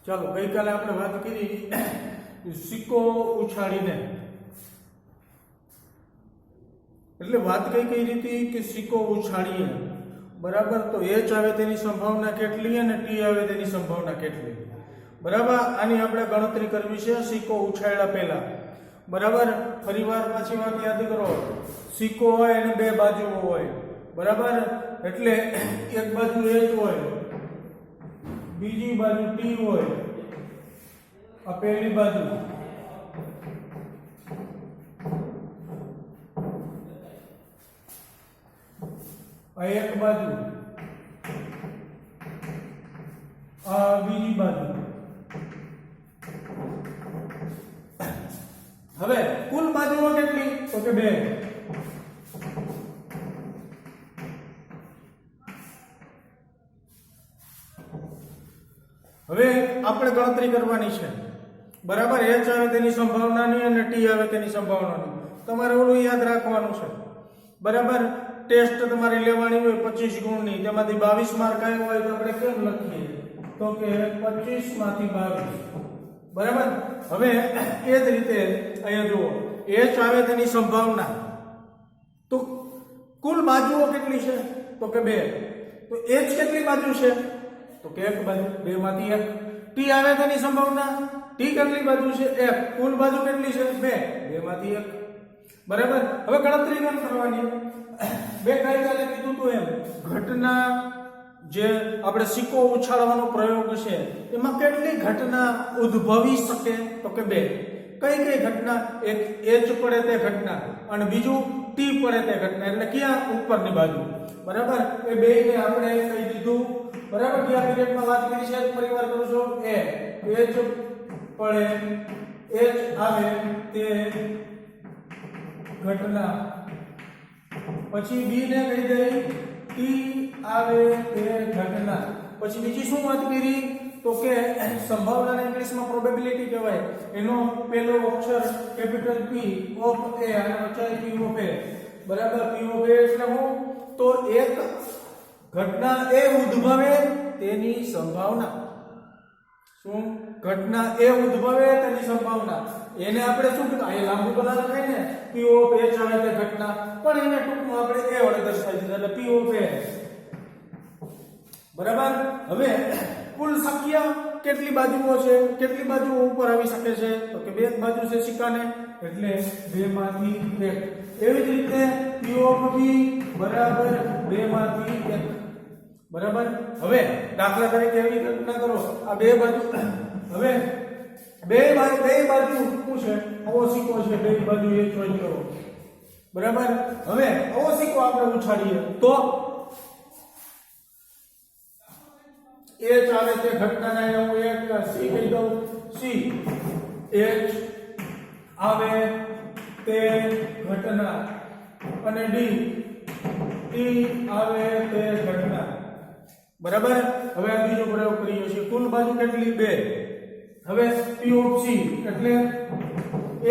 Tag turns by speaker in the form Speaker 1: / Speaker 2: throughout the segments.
Speaker 1: ચાલો ગઈકાલે આપણે વાત કરી સિક્કો ઉછાળીને, એટલે વાત કઈ રીતે કે સિક્કો ઉછાળીએ, બરાબર. તો એચ આવે તેની સંભાવના કેટલી અને ટી આવે તેની સંભાવના કેટલી, બરાબર. આની આપણે ગણતરી કરવી છે સિક્કો ઉછાળ્યા પહેલા, બરાબર. ફરીવાર પાછી વાત યાદ કરો, સિક્કો હોય અને બે બાજુઓ હોય, બરાબર. એટલે એક બાજુ એચ હોય, બીજી બાજુ ટી હોય, આ પહેલી બાજુ, આ એક બાજુ, આ બીજી બાજુ. હવે કુલ બાજુઓ કેટલી? તો કે બે. હવે આપણે ગણતરી કરવાની છે, બરાબર. એચ આવે તેની સંભાવનાની અને ટી આવે તેની સંભાવનાની. તમારે ઓલું યાદ રાખવાનું છે, બરાબર. ટેસ્ટ તમારી લેવાની હોય 25 ગુણની, તેમાંથી 22 માર્ક આવ્યો હોય તો આપણે કેમ લખીએ? તો કે 25 માંથી 22, બરાબર. હવે એ જ રીતે અહીંયા જુઓ, એચ આવે તેની સંભાવના, તો કુલ બાજુઓ કેટલી છે? તો કે બે. તો એચ કેટલી બાજુ છે? તો કે એક બાજુ, બે માંથી એક. ટી આવે તેની સંભાવના, ટી કેટલી બાજુ છે? એક. કુલ બાજુ કેટલી છે? બે. બે માંથી એક, બરાબર. હવે ગણતરી કેમ કરવાની? બે કાયદાને કીધું તું એમ, ઘટના જે આપણે સિક્કો ઉછાળવાનો પ્રયોગ છે એમાં કેટલી ઘટના ઉદ્ભવી શકે? તો કે બે. કઈ કઈ ઘટના? એક એચ પડે તે ઘટના અને બીજું ટી પડે તે ઘટના. એટલે ક્યાં? ઉપરની બાજુ, બરાબર. એ બેને આપણે કહી દીધું, બરાબર. કયા પીરિયડમાં વાત કરી છે? ફરીવાર કરું છું. એચ પડે, એચ આવે તે ઘટના, પછી બી ને કહી દઈ ટી આવે તે ઘટના. પછી બીજી શું વાત કરી? તો કે સંભાવનાને ઇંગ્લિશમાં પ્રોબેબિલિટી કહેવાય. એનો પહેલો અક્ષર કેપિટલ પી ઓફ એ અને વચ્ચે પી ઓફ એ, બરાબર. પી ઓફ એ એટલે હું? તો એક ઘટના એ ઉદ્ભવે તેની સંભાવના. શું? ઘટના એ ઉદ્ભવે તેની સંભાવના. એને આપણે શું કીધું? આ લાંબુ તો ના લખાય ને, પી ઓફ એચ આવે તે ઘટના, પણ એને ટૂંકમાં આપણે એ વડે દર્શાવી દીધા, એટલે પી ઓફ એ, બરાબર. હવે કુલ શક્ય કેટલી બાજુઓ છે? કેટલી બાજુઓ ઉપર આવી શકે છે? તો કે બે બાજુ છે સિક્કાને, એટલે બે માંથી એક. એવી જ રીતે પી ઓફ બી બરાબર બે માંથી એક, બરાબર. હવે દાખલા તરીકે એવી કલ્પના કરો, આ બે બાજુ, હવે બે બાજુ શું છે? આવો સિક્કો છે, બે બાજુ એ જોઈ કરો, બરાબર. હવે આવો સિક્કો આપણે ઉછાળીએ તો એચ આવે તે ઘટનાને હું એક સી કહી દઉં. સી એચ આવે તે ઘટના અને ડી આવે તે ઘટના, બરાબર. હવે આ બીજો પ્રયોગ કરીએ છીએ. કુલ બાજુ કેટલી? બે. હવે પી ઓફ સી એટલે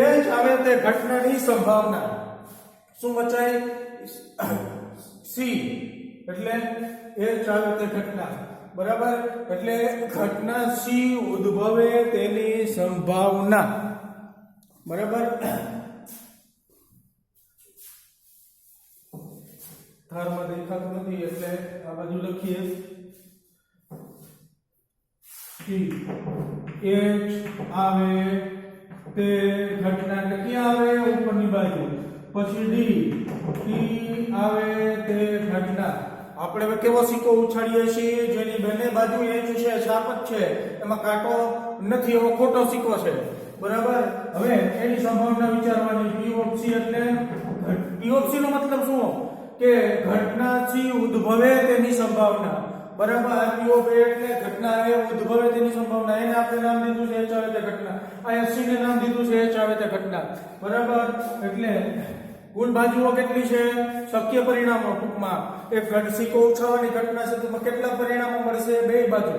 Speaker 1: એચ આવે તે ઘટનાની સંભાવના. શું બચાય? સી એટલે એચ આવે તે ઘટના, બરાબર. એટલે ઘટના સી ઉદ્ભવે તેની સંભાવના, બરાબર. ધારમાં દેખાતું નથી એટલે આ બાજુ લખીએ. એચ આવે તે ઘટના એટલે ક્યાં આવે? ઉપરની બાજુ. પછી ડી આવે તે ઘટના. આપણે હવે કેવો સિક્કો ઉછાળીએ છીએ? જેની બંને બાજુ એચ છે, છાપ જ છે, એમાં કાંટો નથી, એવો ખોટો સિક્કો છે, બરાબર. હવે એની સંભાવના વિચારવાની. પી ઓફ સી એટલે પી ઓફ સી નો મતલબ શું? કે ઘટના સી ઉદ્ભવે તેની સંભાવના, બરાબર. પી ઓફ એ એટલે ઘટના એ ઉદ્ભવે તેની સંભાવના. એને આપણે નામ દીધું છે એચ આવે તે ઘટના. આ સી ને નામ દીધું છે એચ આવે તે ઘટના, બરાબર. એટલે કુલ બાજુઓ કેટલી છે? શક્ય પરિણામો, ટૂંકમાં એક સિક્કો ઉછાળવાની ઘટના છે તો કેટલા પરિણામો મળશે? બે બાજુ.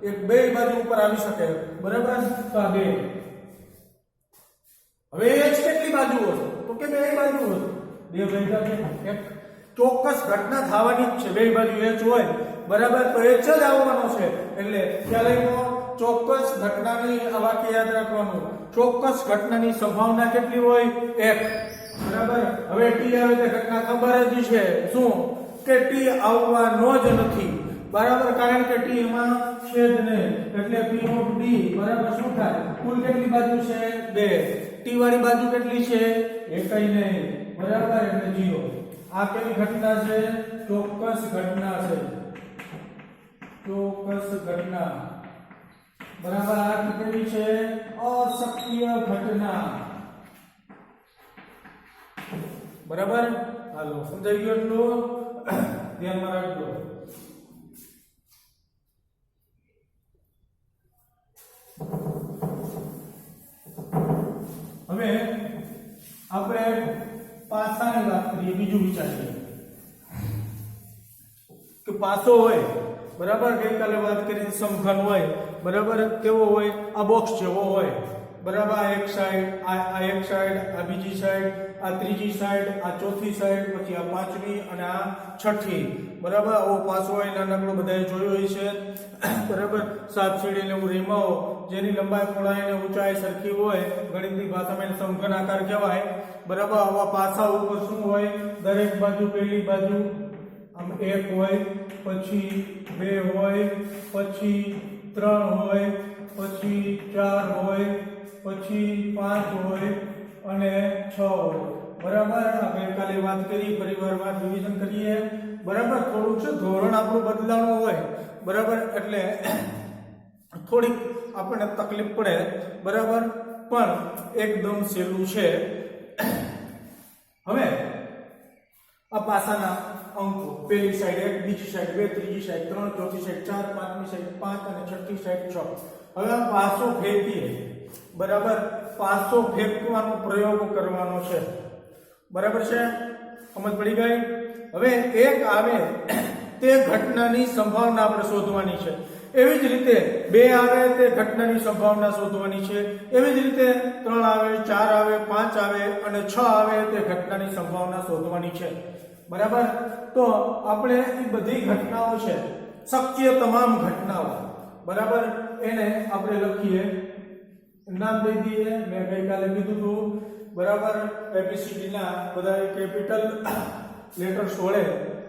Speaker 1: એક બે બાજુ ઉપર આવી શકે, બરાબર. તો આ બે. હવે એચ કેટલી બાજુઓ? તો કે બે બાજુઓ. બે ભેગા એક ચોક્કસ ઘટના થવાની જ છે. બે બાજુ એચ હોય, બરાબર. તો એચ જ આવવાનો છે, એટલે ખ્યાલ આવ્યો? ચોક્કસ ઘટનાની આ વાક્ય યાદ રાખવાનું, ચોક્કસ ઘટનાની સંભાવના કેટલી હોય? 1, બરાબર. હવે ટી આવે તે ઘટના ખબર જ છે શું કે ટી આવવાનો જ નથી, બરાબર, કારણ કે ટી એમાં છે જ નહીં, એટલે P ઓફ D બરાબર શું થાય? કુલ કેટલી બાજુ છે? 2. ટી વાળી બાજુ કેટલી છે? એકઈ નહીં, બરાબર, એટલે 0. આ કેવી ઘટના છે? ચોક્કસ ઘટના છે, ચોક્કસ ઘટના, બરાબર. આ કેવી છે? અશક્ય ઘટના, બરાબર. હાલો, સમજાઈ ગયું? એટલું ધ્યાનમાં રાખજો. હવે આપણે પાસાની વાત કરીએ, બીજું વિચારીએ કે પાસો હોય, બરાબર, ગઈકાલે વાત કરી સમઘન હોય, બરાબર, કેવો હોય? આ બોક્સ જેવો હોય, બરાબર. આ એક સાઈડ, આ એક સાઈડ, આ બીજી સાઈડ, આ ત્રીજી સાઈડ, આ ચોથી સાઈડ, પછી આ પાંચમી અને આ છઠ્ઠી, બરાબર. આવો પાસો હોય, નાનકડો બધાએ જોયો હોય છે, બરાબર. સાપ સીડીને એવું રીમાઓ જેની લંબાઈ પહોળાઈ અને ઊંચાઈ સરખી હોય, ગણિતની ભાષામાં સમઘન આકાર કહેવાય, બરાબર. આવા પાસા ઉપર શું હોય? દરેક બાજુ, પહેલી બાજુ આમ 1 હોય, પછી 2 હોય, પછી 3 હોય, પછી 4 હોય, પછી 5 હોય અને 6 હોય, બરાબર. આ ગઈકાલે વાત કરી, ફરીવાર વાત રિવિઝન કરીએ, બરાબર. થોડુંક છે ધોરણ આપણું બદલાવાનું હોય, બરાબર, એટલે થોડીક આપણને તકલીફ પડે, બરાબર, પણ એકદમ સહેલું છે. હવે આ પાસાના અંકો, પહેલી સાઈડ 1, બીજી સાઈડ 2, ત્રીજી સાઈડ 3, ચોથી સાઈડ 4, પાંચમી સાઈડ 5 અને છઠ્ઠી સાઈડ 6. હવે આ પાસો ફેંકીએ, બરાબર. પાસો ફેંકવાનો પ્રયોગ કરવાનો છે, બરાબર છે? સમજ પડી ગઈ? હવે એક આવે તે ઘટનાની સંભાવના આપણે શોધવાની છે. એવી જ રીતે 2 આવે તે ઘટનાની સંભાવના શોધવાની છે. એવી જ રીતે 3 આવે, 4 આવે, 5 આવે અને 6 આવે તે ઘટનાની સંભાવના શોધવાની છે, બરાબર. તો આપણે એ બધી ઘટનાઓ છે, શક્ય તમામ ઘટનાઓ, બરાબર, એને આપણે લખીએ, નામ દઈ દઈએ. મેં ગઈકાલે કીધું હતું, બરાબર, ABCD ના બધા કેપિટલ લેટર્સ વડે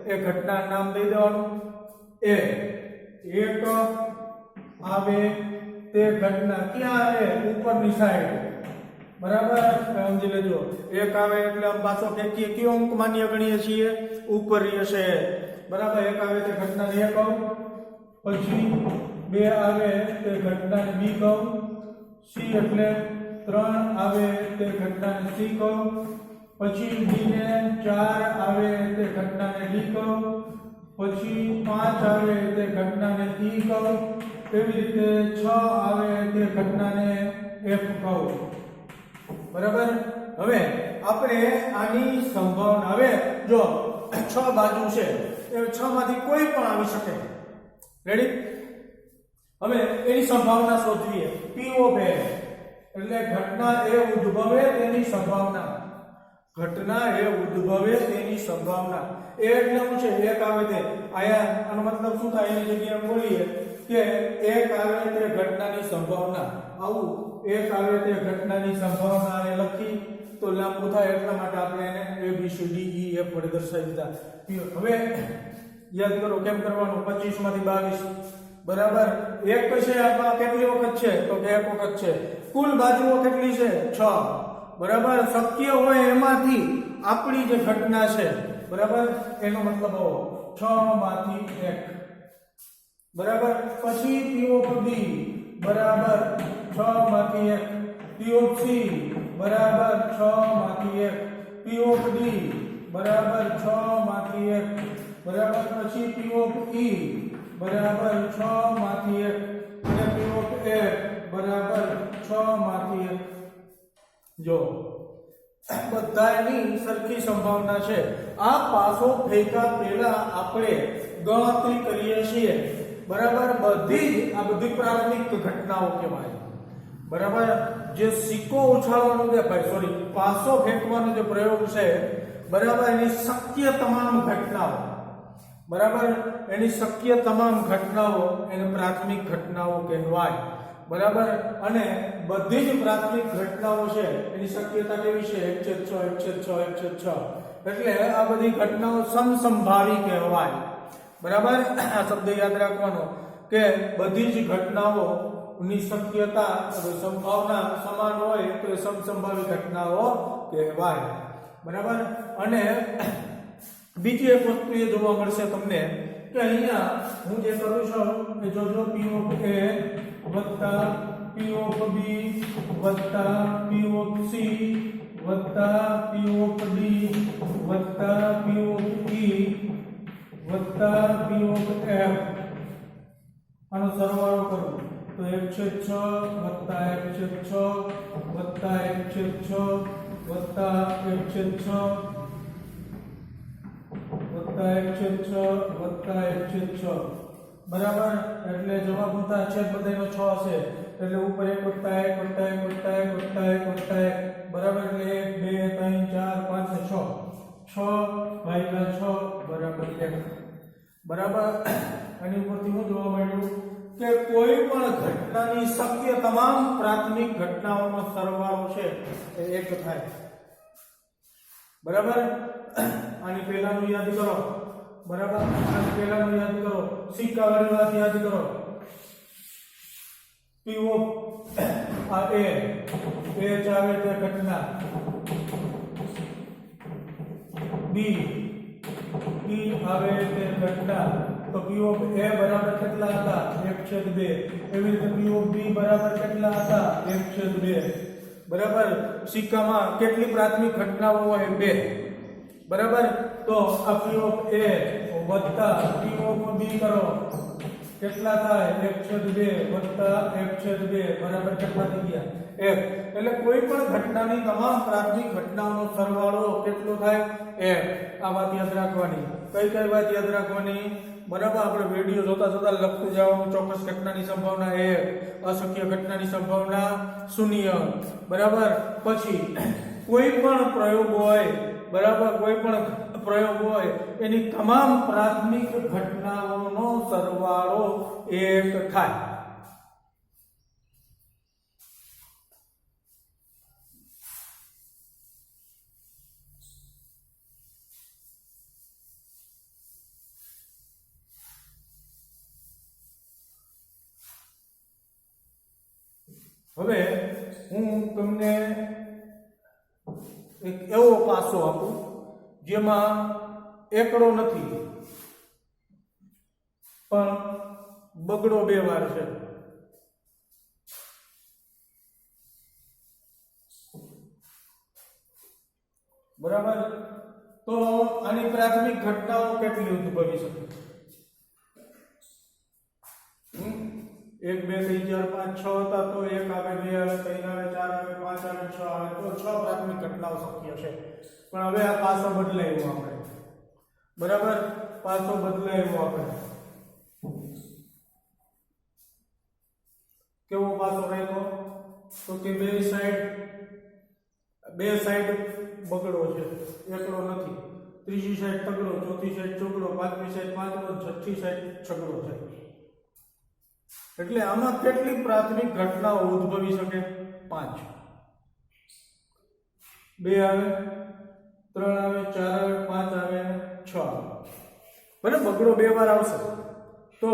Speaker 1: એ ઘટના નામ દઈ દેવાનું. એક આવે તે ઘટના ક્યાં આવે? ઉપરની સાઈડ, બરાબર, સમજી લેજો. 1 આવે એટલે આમ પાછો ફેંકીએ, કયો અંક માન્ય ગણીએ છીએ? ઉપરી હશે, બરાબર. 1 આવે તે ઘટનાને 1 કહું, પછી 2 આવે તે ઘટનાને B કહું, C એટલે 3 આવે તે ઘટનાને C કહું, પછી D ને 4 આવે તે ઘટનાને D કહું, પછી 5 આવે તે ઘટનાને E કહું, એવી રીતે 6 આવે તે ઘટનાને F કહું, બરાબર. હવે આપણે આની સંભાવના, હવે જો 6 બાજુ છે, એ 6 માંથી કોઈ પણ આવી શકે, રેડી? હવે એની સંભાવના શોધવીએ. P ઓફ A એટલે ઘટના એ ઉદ્ભવે તેની સંભાવના, ઘટના એ ઉદ્ભવે તેની સંભાવના. એ એટલે શું છે? 1 આવે તે, આયા આનો મતલબ શું થાય? એની જગ્યાએ બોલીએ કે 1 આવે તે ઘટનાની સંભાવના, આવું 1 આવે તે ઘટનાની સંભાવના એ લખી તો લાંબુ થાય, એટલા માટે આપણે એને ABCD E F વડે દર્શાવી દીધા. હવે યાદ કરો કેમ કરવાનું? 25 માંથી 22, બરાબર. 1 છે, આમાં કેટલી વખત છે? તો કે 1 વખત છે. કુલ બાજુઓ કેટલી છે? 6, બરાબર. શક્ય હોય એમાંથી આપણી જે ઘટના છે, બરાબર, એનો મતલબ આવો 6 માંથી 1, બરાબર. પછી P ઓફ D બરાબર 6 માંથી 1, P ઓફ C બરાબર 6 માંથી 1, P ઓફ D બરાબર 6 માંથી 1, બરાબર. પછી P ઓફ E બરાબર 6 માંથી 1 અને P ઓફ F બરાબર 6 માંથી 1. જો બધાની સરખી સંભાવના છે. આ પાસો ફેંકા પહેલા આપણે ગણતરી કરીએ છીએ, બરાબર. આ બધી પ્રાથમિક ઘટનાઓ કહેવાય, બરાબર. જે સિક્કો ઉછાળવાનો જે પાસો ફેંકવાનો જે પ્રયોગ છે, બરાબર, એની શક્ય તમામ ઘટનાઓ, બરાબર, એની શક્ય તમામ ઘટનાઓ એને પ્રાથમિક ઘટનાઓ કહેવાય, બરાબર, અને બધી જ પ્રાથમિક ઘટનાઓ છે એની શક્યતા કેવી છે? 1/6 1/6 એટલે આ બધી ઘટનાઓ સમસંભાવી કહેવાય. બરાબર, આ શબ્દ યાદ રાખવાનો કે બધી જ ઘટનાઓ ની શક્યતા સંભાવના સમાન હોય તો એ સમસંભાવી ઘટનાઓ કહેવાય. બરાબર, અને બીજી એક વસ્તુ એ જોવા મળશે તમને કે અહીંયા હું જે કરું છું એ જોજો, P of A વત્તા P of B વત્તા P of C વત્તા P of D વત્તા P of E વત્તા P of F આનો સરવાળો કરું તો 1/6 વત્તા 1/6 વત્તા 1/6 વત્તા 1/6 વત્તા 1/6 વત્તા 1/6 બરાબર, એટલે જવાબ હોતા છે બધાનો 6 હશે એટલે ઉપર 1 વત્તા 1 વત્તા 1 વત્તા 1 વત્તા 1 વત્તા 1 બરાબર, એટલે 1 2 3 4 5 6 6/6 બરાબર 1. બરાબર, આની ઉપરથી હું જોવા મળ્યું કે કોઈ પણ ઘટનાની શક્ય તમામ પ્રાથમિક ઘટનાઓનો સરવાળો છે એ 1 થાય. બરાબર, આની પહેલાનું યાદ કરો. બરાબર, આની પહેલાનું યાદ કરો, સિક્કાવાળી વાત યાદ કરો. P of આ A ચાવે તે ઘટના, B આવે તે ઘટના, તો P of A બરાબર કેટલા હતા? 1/2. એવી રીતે P of B બરાબર કેટલા હતા? 1/2. બરાબર, સિક્કામાં કેટલી પ્રાથમિક ઘટનાઓ હોય? 2. બરાબર, તો આ P of A વત્તા P of B કરો કેટલા થાય? 1/2 વત્તા 1/2 બરાબર કેટલા થઈ ગયા? 1. એટલે કોઈ પણ ઘટનાની તમામ પ્રાથમિક ઘટનાઓનો સરવાળો કેટલો થાય? 1. આ વાત યાદ રાખવાની. કઈ કઈ વાત યાદ રાખવાની? બરાબર, આપણે વિડિયો જોતા જોતા લખતું જવાનું. ચોક્કસ ઘટનાની સંભાવના 1, અશક્ય ઘટનાની સંભાવના 0. બરાબર, પછી કોઈ પણ પ્રયોગ હોય, બરાબર, કોઈ પણ પ્રયોગ હોય એની તમામ પ્રાથમિક ઘટનાઓનો સરવાળો 1 થાય. હવે હું તમને એક એવો પાસો આપું જેમાં એકડો નથી પણ બગડો 2 વાર છે. બરાબર, તો આની પ્રાથમિક ઘટનાઓ કેટલી ઉદ્ભવી શકે? 1 2 3 4 5 6 હતા તો 1 આવે, 2 આવે, 3 આવે, 4 આવે, 5 આવે, 6 આવે, તો 6 પ્રાથમિક ઘટનાઓ શક્ય છે. પણ હવે આ પાસો બદલાયો આપણે. બરાબર, પાસો બદલાયો આપણે. કેવો પાસો રહ્યો? તો કે બે સાઈડ બગડો છે, એકડો નથી. ત્રીજી સાઈડ તગડો, ચોથી સાઈડ ચોગડો, પાંચમી સાઈડ પાંચડો, છઠ્ઠી સાઈડ છગડો છે. એટલે આમાં કેટલી પ્રાથમિક ઘટનાઓ ઉદ્ભવી શકે? 5. 2 આવે, 3 આવે, 4 આવે, 5 આવે અને 6 આવે. ભલે બગડો 2 વાર આવશે તો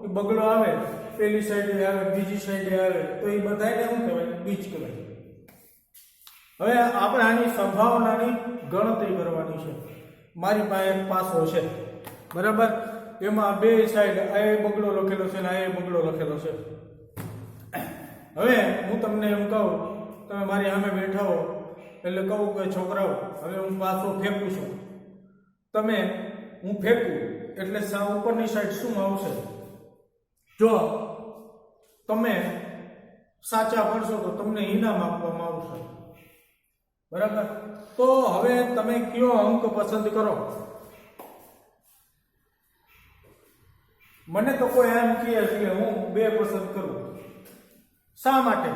Speaker 1: એ બગડો આવે, પેલી સાઈડે આવે, બીજી સાઈડે આવે, તો એ બધાને શું કહેવાય? બીજ કહેવાય. હવે આપણે આની સંભાવનાની ગણતરી કરવાની છે. મારી પાસે એક પાસો છે, બરાબર, એમાં 2 સાઈડ આ બગડો લખેલો છે અને આ બગડો લખેલો છે. હવે હું તમને એમ કહું, તમે મારી સામે બેઠા હો એટલે કહું કે છોકરાઓ હવે હું પાસો ફેંકું છું. હું ફેંકું એટલે ઉપરની સાઈડ શું આવશે? જો તમે સાચા પડશો તો તમને ઇનામ આપવામાં આવશે. બરાબર, તો હવે તમે કયો અંક પસંદ કરો? મને તો કોઈ એમ કહે એટલે હું 2 પસંદ કરું. શા માટે?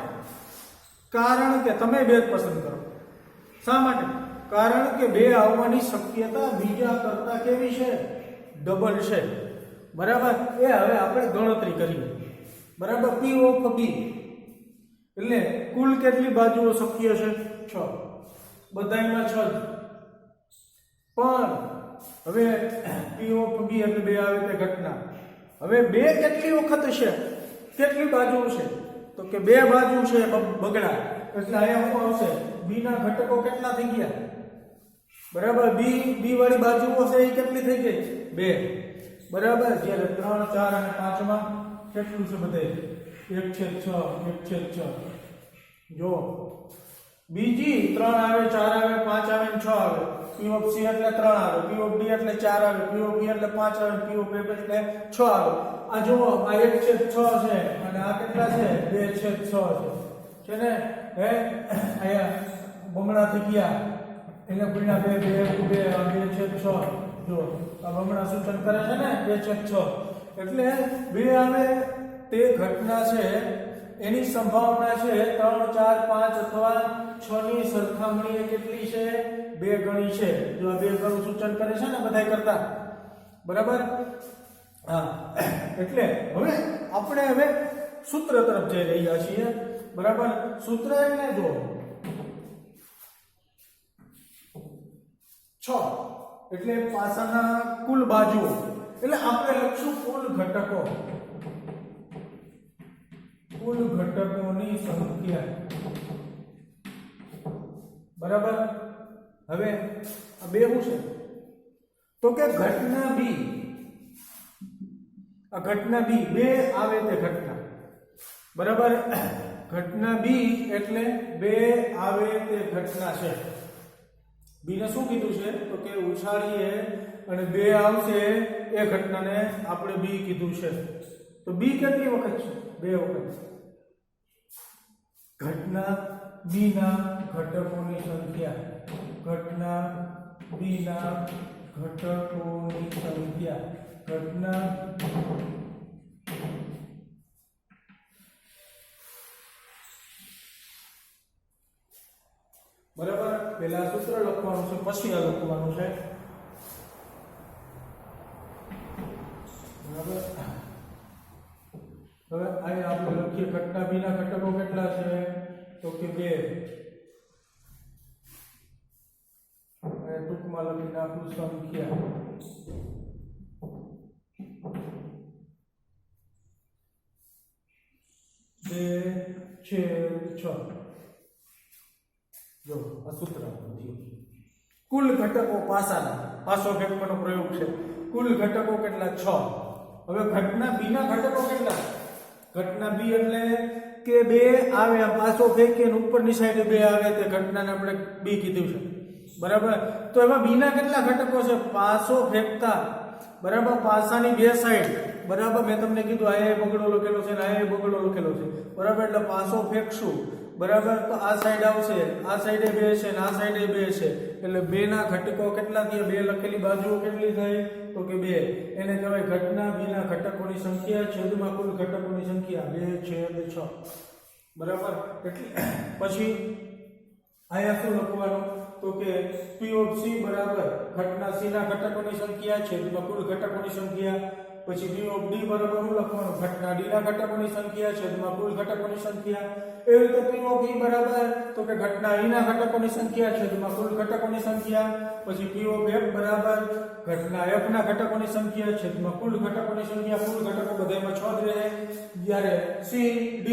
Speaker 1: કારણ કે તમે 2 પસંદ કરો. શા માટે? કારણ કે 2 આવવાની શક્યતા બીજા કરતા કેવી છે? ડબલ છે. બરાબર, એ હવે આપણે ગણતરી કરીએ. બરાબર, P of B એટલે કુલ કેટલી બાજુઓ શક્ય છે? 6. બધાયમાં 6 જ. પણ હવે P of B એટલે 2 આવે તે ઘટના. હવે 2 કેટલી વખત છે? કેટલી બાજુ છે? તો કે 2 બાજુ છે બગડા. એટલે અહીંયા શું આવશે? B ના ઘટકો કેટલા થઈ ગયા? બરાબર, B વાળી બાજુઓ છે એ કેટલી થઈ ગઈ? 2. બરાબર. જ્યારે 3, 4 અને 5 માં કેટલું છે બધે? 1/6 1/6. જો બીજી 3 આવે, 4 આવે, 5 આવે ને 6 આવે. P of C એટલે 3 આવે, P of D એટલે 4 આવે, P of B એટલે 5 આવે, P of F એટલે 6 આવે. આ જો આ 1/6 છે અને આ કેટલા છે? 2/6 છે ને? અહીંયા બમણા થઈ ગયા એટલે ગુણ્યા 2 2/6. જો આ બમણા સૂચન કરે છે ને 2/6. એટલે 2 આવે તે ઘટના છે એની સંભાવના છે 3, 4, 5 અથવા 6 ની સરખામણીએ કેટલી છે? 2 ગણી છે. જો આ 2 ગણું સૂચન કરે છે ને બધાય કરતા. બરાબર. હા, એટલે હવે આપણે સૂત્ર તરફ જઈ રહ્યા છીએ. બરાબર. સૂત્ર એટલે જો 6 એટલે પાસાના કુલ બાજુઓ. એટલે આપણે લખશું કુલ ઘટકોની સંખ્યા. બરાબર. હવે આ 2 શું છે? તો કે ઘટના B. આ ઘટના B 2 આવે તે ઘટના. બરાબર. ઘટના B એટલે 2 આવે તે ઘટના છે. B ને શું કીધું છે? તો કે ઉછાળીએ અને 2 આવશે એ ઘટનાને આપણે B કીધું છે. તો B કેટલી વખત છે? 2 વખત. ઘટના B ના ઘટકોની સંખ્યા. ઘટના B ના ઘટકોની સંખ્યા. ઘટના બરાબર. પહેલા સૂત્ર લખવાનું છે, પછી આ લખવાનું છે. બરાબર. હવે અહીંયા આપણે લખીએ ઘટના B ના ઘટકો કેટલા છે? તો કે 2. ટૂંકમાં લખી નાખું સંખ્યા. 2/6. જો આ સૂત્ર કુલ ઘટકો પાસાના. પાસો ફેંકવાનો પ્રયોગ છે. કુલ ઘટકો કેટલા? 6. હવે ઘટના B ના ઘટકો કેટલા? ઘટના B એટલે કે 2 આવે, આ પાસો ફેંકીને ઉપરની સાઈડે 2 આવે તે ઘટનાને આપણે B કીધું છે. બરાબર. તો એમાં B ના કેટલા ઘટકો છે? પાસો ફેંકતા. બરાબર. પાસાની 2 સાઈડ. બરાબર. મેં તમને કીધું આ બગડો લખેલો છે ને આ બગડો લખેલો છે. બરાબર. એટલે પાસો ફેંકશું. બરાબર. તો આ સાઈડ આવશે, આ સાઈડે 2 છે ને આ સાઈડે 2 છે. એટલે 2 ના ઘટકો કેટલા થયા? 2 લખેલી બાજુઓ કેટલી થઈ? તો કે 2. એને કહેવાય ઘટના B ના ઘટકોની સંખ્યા છેદમાં કુલ ઘટકોની સંખ્યા. 2/6. બરાબર. એટલે પછી અહીંયા શું લખવાનું? તો કે P of C બરાબર ઘટના C ના ઘટકોની સંખ્યા છેદમાં કુલ ઘટકોની સંખ્યા. પછી P of D બરાબર શું લખવાનું? ઘટના D ના ઘટકોની સંખ્યા છેદમાં કુલ ઘટકોની સંખ્યા. એવી રીતે P of E બરાબર તો કે ઘટના E ના ઘટકોની સંખ્યા છેદમાં કુલ ઘટકોની સંખ્યા. પછી P of F બરાબર ઘટના F ના ઘટકોની સંખ્યા છેદમાં કુલ ઘટકોની સંખ્યા. કુલ ઘટકો બધામાં 6 જ રહે. જ્યારે C, D,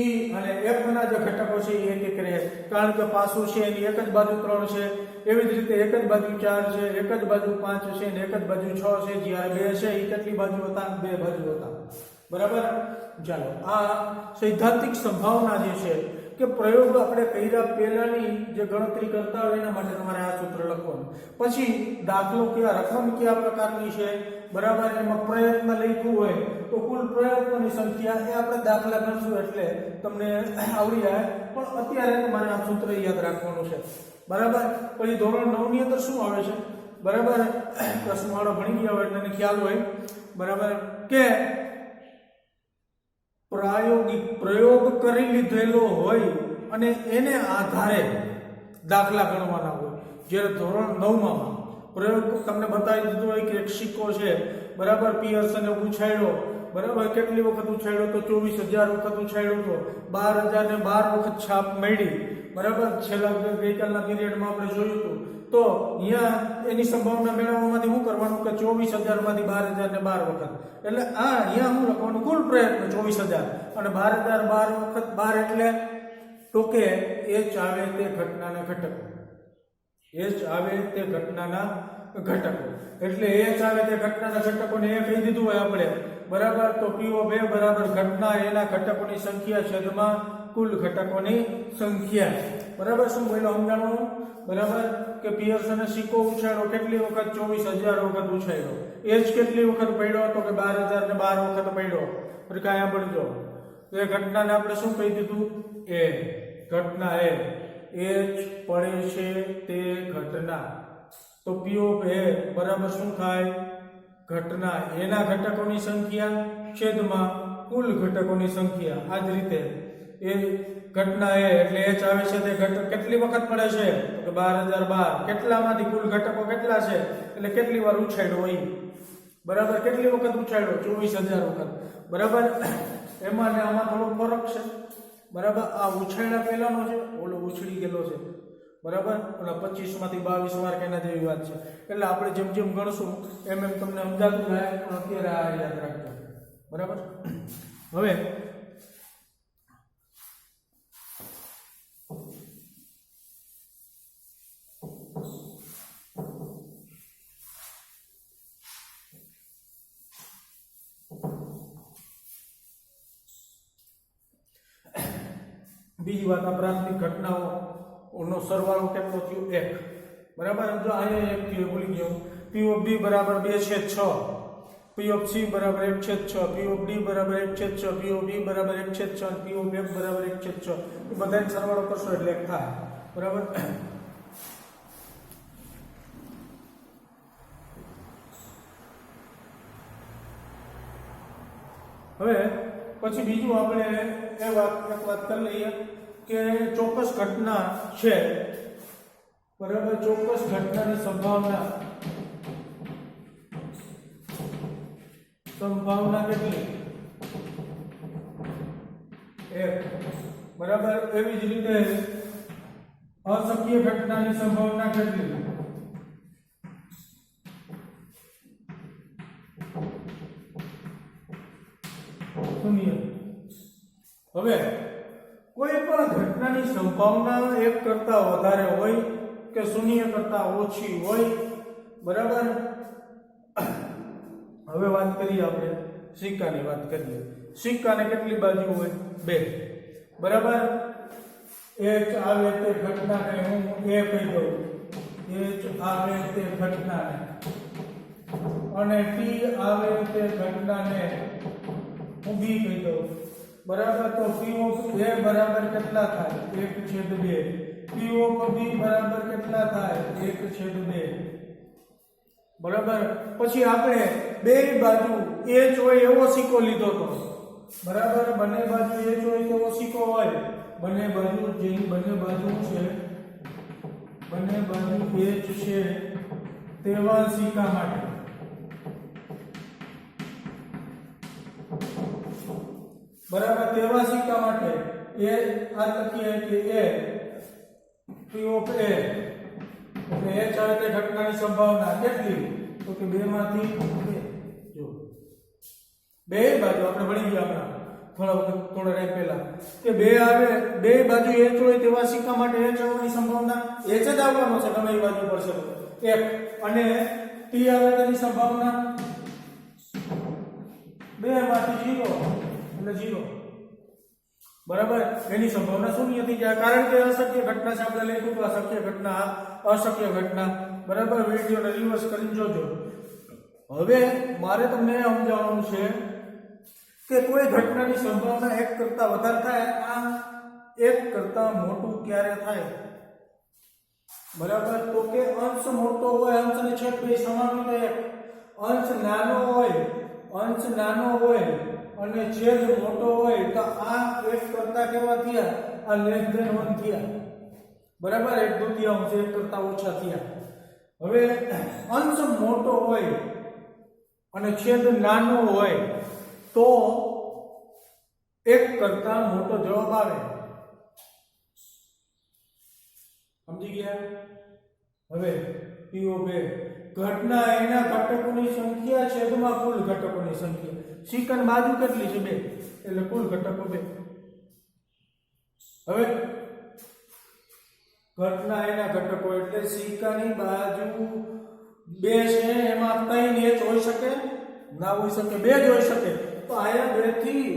Speaker 1: E અને F ના જે ઘટકો છે એ એક રહે. કારણ કે પાસું છે એની એક જ બાજુ 3 છે. એવી જ રીતે એક જ બાજુ 4 છે, એક જ બાજુ 5 છે અને એક જ બાજુ 6 છે. જ્યારે 2 છે એ કેટલી બાજુ હતા? 2 બાજુ હતા. બરાબર. ચાલો આ સૈદ્ધાંતિક સંભાવના જે છે કે પ્રયોગ આપણે કર્યા પહેલાની જે ગણતરી કરતા હોય એના માટે તમારે આ સૂત્ર લખવાનું. પછી દાખલો કયા રકમ કયા પ્રકારની છે? બરાબર. એમાં પ્રયત્ન લખ્યું હોય તો કુલ પ્રયત્નોની સંખ્યા એ આપણે દાખલા ગણશું એટલે તમને આવડી જાય. પણ અત્યારે તમારે આ સૂત્ર યાદ રાખવાનું છે. બરાબર. પછી ધોરણ 9 ની અંદર શું આવે છે? બરાબર. પ્રશ્નવાળો ભણી ગયા હોય એટલે એને ખ્યાલ હોય. બરાબર. કે પ્રાયોગિક પ્રયોગ કરી લીધેલો હોય અને એને આધારે દાખલા ગણવાના હોય. જ્યારે ધોરણ 9 માં પ્રયોગ તમને બતાવી દીધો હોય કે એક સિક્કો છે. બરાબર. પિયર્સને પૂછાયો. બરાબર કેટલી વખત ઉછાળ્યો તો 24,000 વખત ઉછાળ્યો તો 12,012 વખત છાપ મળી બરાબર છેલ્લા ગઈકાલના પીરિયડમાં આપણે જોયું હતું તો અહીંયા એની સંભાવના મેળવવામાંથી શું કરવાનું કે 24,000 માંથી 12,012 વખત એટલે આ અહીંયા શું લખવાનું કુલ પ્રયત્ન 24,000 અને 12,012 વખત 12 એટલે તો કે h આવે તે ઘટનાના ઘટકો h આવે તે ઘટનાના ઘટકો એટલે h આવે તે ઘટનાના ઘટકોને એ કહી દીધું હોય આપણે બરાબર તો PO2 બરાબર ઘટના એના ઘટકોની સંખ્યા છેદમાં કુલ ઘટકોની સંખ્યા બરાબર શું બોલ્યો સમજાણું બરાબર કે પિયર્સને સિક્કો ઉછાળ્યો કેટલી વખત 24,000 વખત ઉછાળ્યો h કેટલી વખત પડ્યો તો કે 12,012 વખત પડ્યો પછી કાયા પડજો તો એ ઘટનાને આપણે શું કહી દીધું એ ઘટના એ h પડે છે તે ઘટના તો PO2 બરાબર શું થાય ઘટના એના ઘટકોની સંખ્યા છેદમાં કુલ ઘટકોની સંખ્યા આ જ રીતે એ ઘટના એ એટલે h આવે છે તે ઘટક કેટલી વખત પડે છે તો 12,012 કેટલામાંથી કુલ ઘટકો કેટલા છે એટલે કેટલી વાર ઉછાળ્યો હોય બરાબર કેટલી વખત ઉછાળ્યો 24,000 વખત બરાબર એમાં ને આમાં થોડો ફરક છે બરાબર આ ઉછાળ્યા પહેલાનો છે ઓલો ઉછળી ગયેલો છે બરાબર ઓલા 25 માંથી 22 વાર કેના જેવી વાત છે એટલે આપણે જેમ જેમ ગણશું એમ એમ તમને સમજાતું જાય પણ અત્યારે આ યાદ રાખજો બરાબર હવે બીજી વાત આ પ્રાથમિક ઘટનાઓનો સરવાળો કેટલો થયો 1 બરાબર જો અહીંયા 1 થયો ભૂલી ગયો POB બરાબર 2/6 POC બરાબર 1/6 POD બરાબર 1/6 POB બરાબર 1/6 અને POF બરાબર 1/6 એ બધાનો સરવાળો કરશો એટલે 1 થાય બરાબર હવે પછી બીજું આપણે એક વાત કરી લઈએ કે ચોક્કસ ઘટના છે બરાબર ચોક્કસ ઘટનાની સંભાવના કેટલી 1 બરાબર એવી જ રીતે અશક્ય ઘટનાની સંભાવના કેટલી 0 હવે કોઈ પણ ઘટનાની સંભાવના 1 કરતા વધારે હોય કે 0 કરતા ઓછી હોય બરાબર હવે વાત કરીએ આપણે સિક્કાની વાત કરીએ સિક્કાને કેટલી બાજુ હોય 2 બરાબર h આવે તે ઘટનાને હું a કહી દઉં h આવે તે ઘટનાને અને t આવે તે ઘટનાને હું b કહી દઉં બરાબર તો PO2 બરાબર કેટલા થાય 1/2 POB બરાબર કેટલા થાય 1/2 બરાબર પછી આપણે બે બાજુ h હોય એવો સિક્કો લીધો તો બરાબર બંને બાજુ h હોય તેવો સિક્કો હોય બંને બાજુ જેની બંને બાજુ છે બંને બાજુ h છે તેવા સિક્કા માટે બરાબર તેવા સિક્કા માટે એ આ લખીએ કે એ POA એટલે h આવે તે ઘટનાની સંભાવના કેટલી તો કે 2 માંથી 2 જો બે બાજુ આપણે ભણી ગયા થોડા ટાઈમ પહેલા કે 2 આવે બે બાજુ h હોય તેવા સિક્કા માટે h આવવાની સંભાવના h જ આવવાનો છે ગમે એ બાજુ પડશે 1 અને t આવે તેની સંભાવના 2 માંથી 0 એટલે 0 બરાબર એની સંભાવના શૂન્ય થઈ જાય કારણ કે અશક્ય ઘટના છે આપણે લખ્યું તો અશક્ય ઘટના અશક્ય ઘટના બરાબર વિડિયોને રિવર્સ કરીને જોજો હવે મારે તમને સમજાવવાનું છે કે કોઈ ઘટનાની સંભાવના 1 કરતા વધારે થાય આ 1 કરતા મોટું ક્યારે થાય બરાબર તો કે અંશ મોટો હોય અંશ અને છેદ બે સમાન હોય અંશ નાનો હોય અને છેદ મોટો હોય તો આ 1 કરતા કેવા થયા આ લેસ ધેન 1 થયા બરાબર 1/2 1 કરતા ઓછા થયા હવે અંશ મોટો હોય અને છેદ નાનો હોય તો 1 કરતા મોટો જવાબ આવે. સમજી ગયા? હવે PO2 ઘટના એના ઘટકોની સંખ્યા છેદમાં કુલ ઘટકોની સંખ્યા. સિકન બાજુ કેટલી છે? 2, એટલે કુલ ઘટકો 2. હવે ઘટના એના ઘટકો એટલે સિક્કાની બાજુ 2 છે, એમાં 3 h હોઈ શકે? ના હોઈ શકે, 2 જ હોઈ શકે. તો આયા 2 થી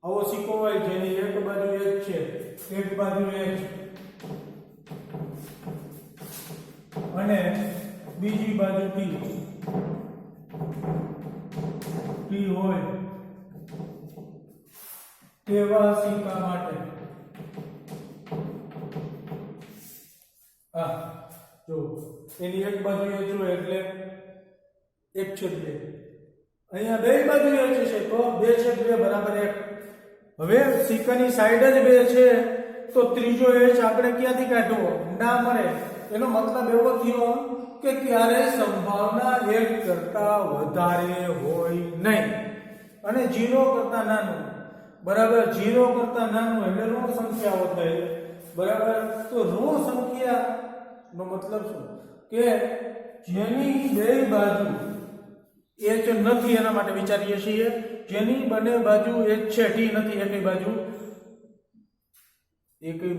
Speaker 1: આવો સિક્કો હોય જેની એક બાજુ h છે, એક બાજુ h અને બીજી બાજુ t હોય તેવા સિક્કા માટે જો એની એક બાજુ h હોય એટલે 1/2. અહીંયા બે બાજુ h છે તો 2/2 બરાબર 1. હવે સિક્કાની સાઈડ જ 2 છે તો ત્રીજો h આપણે ક્યાંથી કાઢવો? ના મળે. એનો મતલબ એવો થયો કે ક્યારેય સંભાવના 1 કરતા વધારે હોય નહીં અને 0 કરતા નાનું. બરાબર, 0 કરતા નાનું એટલે ઋણ સંખ્યાઓ થઈ. બરાબર, તો ઋણ સંખ્યા નો મતલબ શું? કે જેની બે બાજુ h નથી એના માટે વિચારીએ છીએ. જેની બંને બાજુ h છે, t નથી, એકેય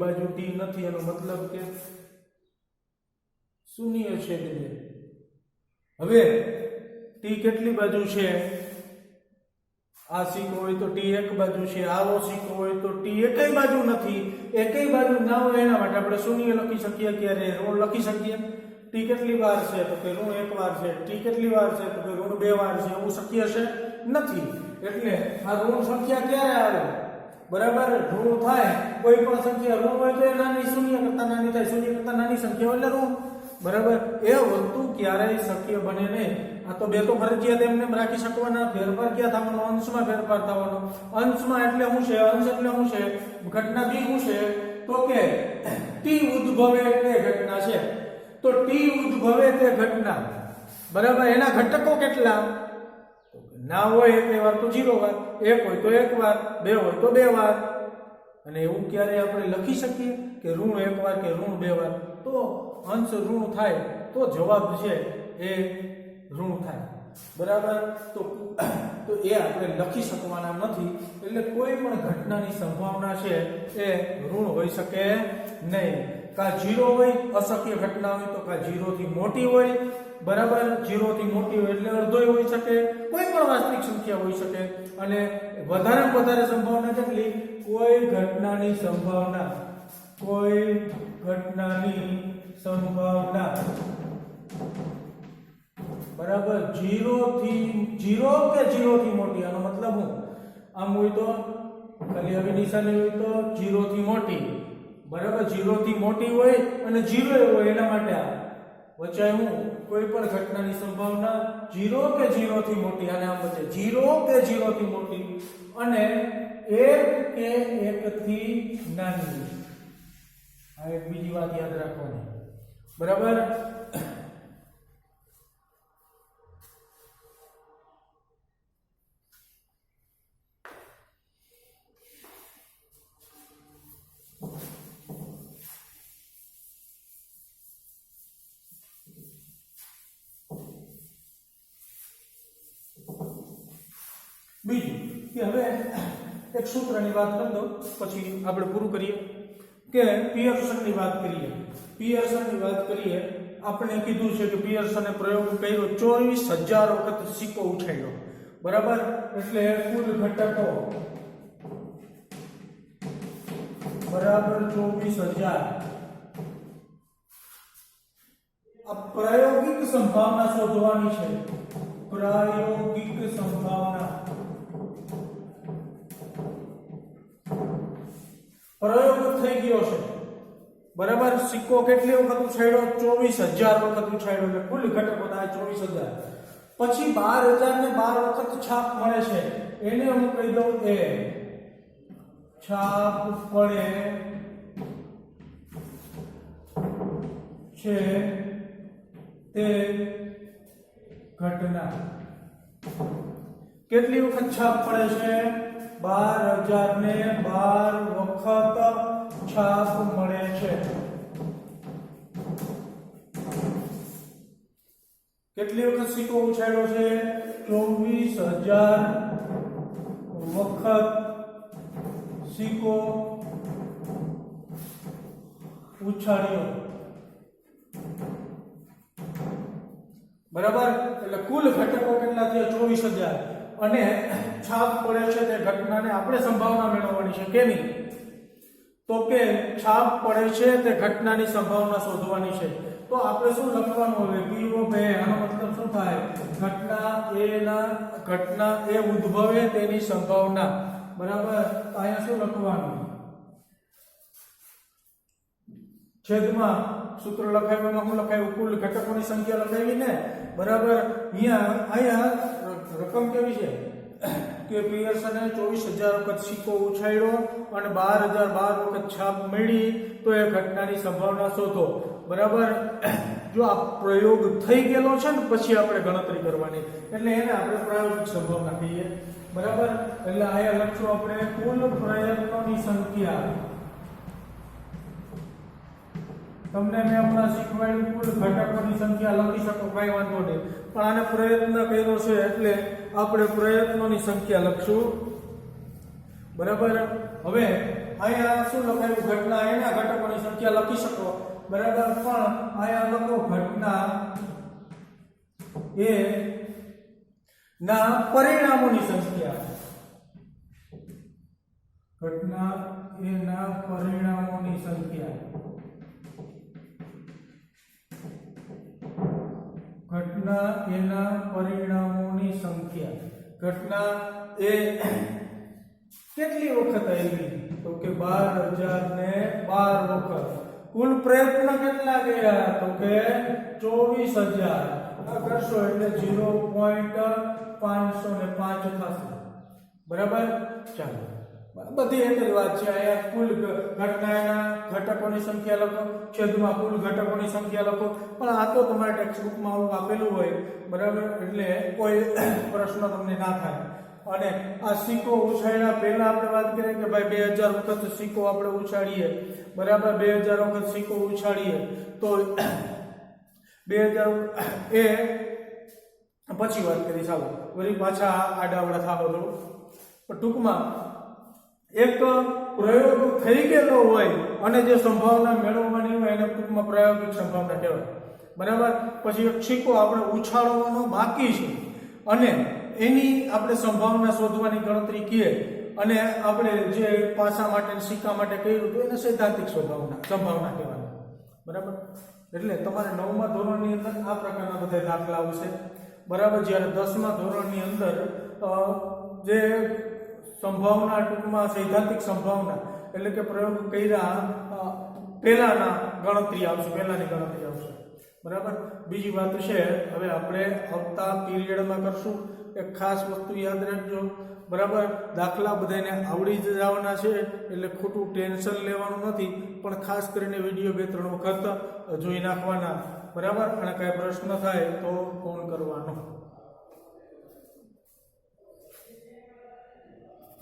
Speaker 1: બાજુ t નથી, એનો મતલબ કે શૂન્ય છે. હવે t કેટલી બાજુ છે? આ સિક્કો હોય તો t એક બાજુ છે, આવો સિક્કો હોય તો t એકેય બાજુ નથી. એકેય બાજુ ના હોય એના માટે આપણે શૂન્ય લખી શકીએ, ક્યારે ઋણ લખી શકીએ. t કેટલી વાર છે? તો કે ઋણ 1 વાર છે. t કેટલી વાર છે? તો કે ઋણ 2 વાર છે. એવું શક્ય છે નથી. એટલે આ ઋણ સંખ્યા ક્યારે આવે? બરાબર, ઋણ થાય કોઈ પણ સંખ્યા ઋણ હોય તો એ નાની, શૂન્ય કરતા નાની થાય. શૂન્ય કરતા નાની સંખ્યા એટલે ઋણ. બરાબર, એ વસ્તુ ક્યારેય શક્ય બને નહીં. આ તો 2 તો ફરજિયાત એમને રાખી શકવાના. ફેરફાર ક્યાં થવાનો? અંશમાં ફેરફાર થવાનો. અંશમાં એટલે શું છે? અંશ એટલે શું છે? ઘટના બી શું છે? તો કે t ઉદ્ભવે તે ઘટના છે. તો t ઉદ્ભવે તે ઘટના, બરાબર, એના ઘટકો કેટલા? ના હોય એક વાર તો 0 વાર, 1 હોય તો 1 વાર, 2 હોય તો 2 વાર. અને એવું ક્યારે આપણે લખી શકીએ કે ઋણ 1 વાર કે ઋણ 2 વાર? તો અંશ ઋણ થાય તો જવાબ છે એ ઋણ થાય. બરાબર, તો એ આપણે લખી શકવાના નથી. એટલે કોઈ પણ ઘટનાની સંભાવના છે એ ઋણ હોઈ શકે નહીં. કા 0 હોય, અશક્ય ઘટના હોય તો કા 0 થી મોટી હોય. બરાબર, 0 થી મોટી હોય એટલે અડધોય હોઈ શકે, કોઈ પણ વાસ્તવિક સંખ્યા હોઈ શકે. અને વધારેમાં વધારે સંભાવના કેટલી? કોઈ ઘટનાની સંભાવના બરાબર 0 કે 0 થી મોટી. આનો મતલબ હું આમ હોય તો ખાલી આવી નિશાની હોય તો 0 થી મોટી. બરાબર, 0 થી મોટી હોય અને 0 હોય એના માટે આ વચ્ચે હું કોઈ પણ ઘટનાની સંભાવના 0 કે 0 થી મોટી. અને આમ વચ્ચે 0 કે 0 થી મોટી અને 1 કે 1 થી નાની. આ એક બીજી વાત યાદ રાખવાની. બરાબર, બીજું કે હવે એક સૂત્રની વાત કરી દો પછી આપણે પૂરું કરીએ. કે પિયર્સનની વાત કરીએ. આપણે કીધું છે કે પિયર્સને પ્રયોગ કર્યો, 24,000 વખત સિક્કો ઉઠાડ્યો. બરાબર, એટલે કુલ ઘટકો બરાબર 24,000. આ પ્રાયોગિક સંભાવના શોધવાની છે. પ્રાયોગિક સંભાવના, પ્રયોગ થઈ ગયો છે. બરાબર, સિક્કો કેટલી વખત ઉછાળ્યો? 24,000 વખત ઉછાળ્યો. એટલે કુલ ઘટકો થાય 24,000. પછી 12,000 ને 12 વખત છાપ મળે છે. એને હું કહી દઉં એ છાપ પડે છે તે ઘટના. કેટલી વખત છાપ પડે છે? 12,000 ને 12 વખત છાપ મળે છે. કેટલી વખત સિક્કો ઉછાળ્યો છે? 24,000 વખત સિક્કો ઉછાળ્યો. બરાબર. એટલે કુલ ઘટકો કેટલા થયા? 24,000. અને છાપ પડે છે તે ઘટનાને આપણે સંભાવના મેળવવાની છે. કેની? તો કે છાપ પડે છે તે ઘટનાની સંભાવના શોધવાની છે. તો આપણે શું લખવાનું હવે? P of A. આનો મતલબ શું થાય? ઘટના એ ઉદ્ભવે તેની સંભાવના. બરાબર. અહીંયા શું લખવાનું? છેદમાં સૂત્ર લખાવ્યું, એમાં શું લખાયું? કુલ ઘટકોની સંખ્યા લખાવી ને. બરાબર. અહીંયા રકમ કેવી છે કે પિયર્સને 24,000 વખત સિક્કો ઉછાળ્યો અને 12,012 વખત છાપ મળી, તો એ ઘટનાની સંભાવના શોધો. બરાબર. જો આ પ્રયોગ થઈ ગયેલો છે ને પછી આપણે ગણતરી કરવાની, એટલે એને આપણે પ્રાયોગિક સંભાવના કહીએ. બરાબર. એટલે અહીંયા લખશું આપણે કુલ પ્રયત્નોની સંખ્યા. તમને મેં હમણાં શીખવાડ્યું કુલ ઘટકોની સંખ્યા લખી શકો, કઈ વાંધો નહીં, પણ આને પ્રયત્ન કર્યો છે એટલે આપણે પ્રયત્નોની સંખ્યા લખશું. બરાબર. હવે અહીંયા શું લખાયું? ઘટના એના ઘટકોની સંખ્યા લખી શકો. બરાબર. પણ અહીંયા લખો ઘટના એ ના પરિણામોની સંખ્યા. ઘટના એ ના પરિણામોની સંખ્યા. ઘટના એના પરિણામોની સંખ્યા. ઘટના એ કેટલી વખત આવી? તો કે 12,012 વખત. કુલ પ્રયત્ન કેટલા ગયા? તો કે 24,000. આ કરશો એટલે 0.505 થશે. બરાબર. ચાલો, બધી એક જ વાત છે. અહીંયા કુલ ઘટનાના ઘટકોની સંખ્યા લખો, છેદમાં કુલ ઘટકોની સંખ્યા લખો. પણ આ તો તમારા ટેક્સ્ટબુકમાં આવું આપેલું હોય. બરાબર. એટલે કોઈ પ્રશ્ન તમને ના થાય. અને આ સિક્કો ઉછાળ્યા પહેલા આપણે વાત કરીએ કે ભાઈ 2,000 વખત સિક્કો આપણે ઉછાળીએ. બરાબર. 2,000 વખત સિક્કો ઉછાળીએ તો 2,000 એ પછી વાત કરી. ચાલો વળી પાછા આડાવડા થાવો છો. પણ ટૂંકમાં એક પ્રયોગ થઈ ગયેલો હોય અને જે સંભાવના મેળવવાની હોય એને ટૂંકમાં પ્રાયોગિક સંભાવના કહેવાય. બરાબર. પછી એક સિક્કો આપણે ઉછાળવાનો બાકી છે અને એની આપણે સંભાવના શોધવાની ગણતરી કીએ અને આપણે જે પાસા માટે સિક્કા માટે કર્યું હતું એને સૈદ્ધાંતિક સંભાવના કહેવાય. બરાબર. એટલે તમારે 9મા ધોરણની અંદર આ પ્રકારના બધા દાખલા આવશે. બરાબર. જ્યારે 10મા ધોરણની અંદર જે સંભાવના ટૂંકમાં સૈદ્ધાંતિક સંભાવના એટલે કે પ્રયોગ કર્યા પહેલાની ગણતરી આવશે. બરાબર. બીજી વાત છે હવે આપણે આવતા પીરિયડમાં કરશું. એક ખાસ વસ્તુ યાદ રાખજો. બરાબર. દાખલા બધાને આવડી જ જવાના છે એટલે ખોટું ટેન્શન લેવાનું નથી, પણ ખાસ કરીને વિડીયો 2-3 વખત જોઈ નાખવાના. બરાબર. અને કાંઈ પ્રશ્ન થાય તો ફોન કરવાનો.